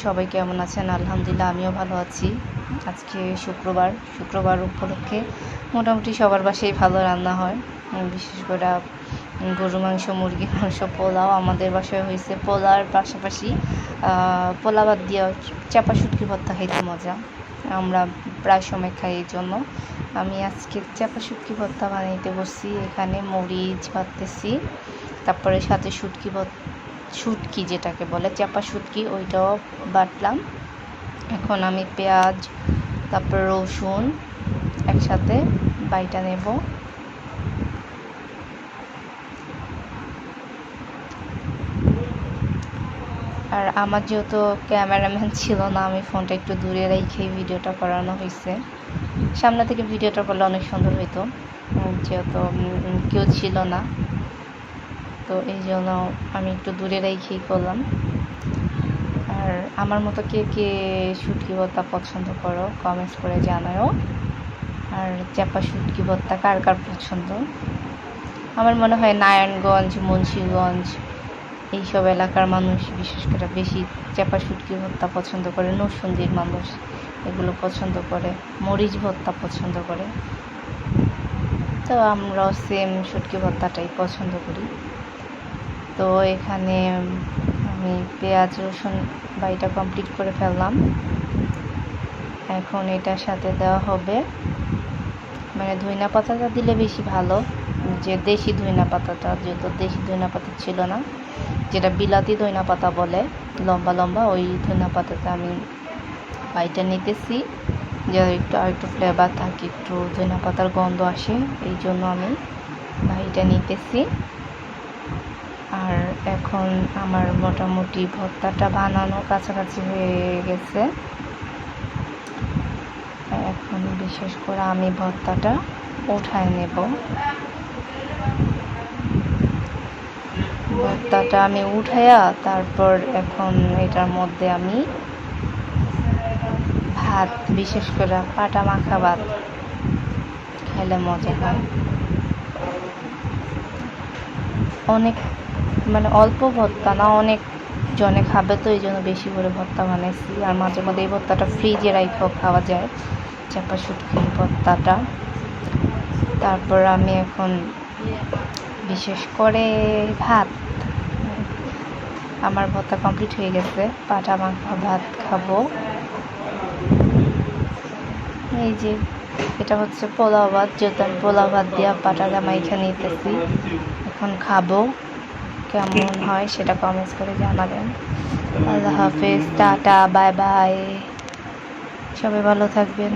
সবাই কেমন আছেন? আলহামদুলিল্লাহ আমিও ভালো আছি। আজকে শুক্রবার উপলক্ষে মোটামুটি সবার বাসায় ভালো রান্না হয়। বিশেষ করে গরু মাংস, মুরগির মাংস, পোলাও। আমাদের বাসায় হয়েছে পোলাওর পাশাপাশি পোলা বাদ দিয়ে চাপা শুটকি ভর্তা খাইতে মজা। আমরা প্রায় সময় খাই, এই জন্য আমি আজকে চাপা শুটকি ভর্তা বানাইতে বসছি। এখানে মরিচ বাটতেছি, তারপরে সাথে শুটকি যেটাকে বলে চাপা শুটকি, ওইটাও বাটলাম। এখন আমি পেঁয়াজ তারপর রসুন একসাথে বাইটা নেব। আর আমার যেহেতু ক্যামেরাম্যান ছিল না, আমি ফোনটা একটু দূরে রেখেই ভিডিওটা করানো হয়েছে। সামনে থেকে ভিডিওটা করলে অনেক সুন্দর হইতো, যেহেতু কেউ ছিল না, তো এই জন্য আমি একটু দূরে রেখেই করলাম। আর আমার মতো কে কে শুটকি ভর্তা পছন্দ করো কমেন্টস করে জানাও। আর চাপা শুটকি ভর্তা কার কার পছন্দ? আমার মনে হয় নারায়ণগঞ্জ, মুন্সিগঞ্জ এইসব এলাকার মানুষ বিশেষ করে বেশি চাপা শুটকি ভর্তা পছন্দ করে। নরসিংদীর মানুষ এগুলো পছন্দ করে, মরিচ ভর্তা পছন্দ করে। তো আমরাও সেম শুটকি ভর্তাটাই পছন্দ করি। তো এখানে আমি পেঁয়াজ রসুন বাইটা কমপ্লিট করে ফেললাম। এখন এটার সাথে দেওয়া হবে মানে ধইনা পাতাটা দিলে বেশি ভালো, যে দেশি ধইনা পাতাটা, যেহেতু দেশি ধইনা পাতা ছিল না, যেটা বিলাতি ধইনা পাতা বলে লম্বা লম্বা, ওই ধইনা পাতাটা আমি বাইটা নিতেছি, যে আরেকটু ফ্লেভার থাকে, একটু ধইনা পাতার গন্ধ আসে, এই জন্য আমি বাইটা নিতেছি। আর এখন আমার মোটামুটি ভর্তাটা বানানো কাছাকাছি হয়ে গেছে। এখন বিশেষ করে আমি ভর্তাটা উঠায় নেব। ভর্তাটা আমি উঠাইয়া তারপর এখন এটার মধ্যে আমি ভাত, বিশেষ করে পাটা মাখা ভাত খেলে মজা হয়। অনেক মানে অল্প ভর্তা না, অনেক জনে খাবে, তো এই জন্য বেশি করে ভর্তা বানাইছি। আর মাঝে মধ্যে এই ভর্তাটা ফ্রিজে রাইখাও খাওয়া যায়, চাপা শুটকির ভর্তাটা। তারপর আমি এখন বিশেষ করে ভাত, আমার ভর্তা কমপ্লিট হয়ে গেছে, পাটা মাখা ভাত খাবো। এই যে এটা হচ্ছে পোলাও ভাত, যেহেতু আমি পোলাও ভাত দিয়ে পাটাটা মাইখা নিতেছি, এখন খাবো। কেমন হয় সেটা কমেন্টস করে জানাবেন। আল্লাহ হাফেজ, টাটা, বাই বাই, সবাই ভালো থাকবেন।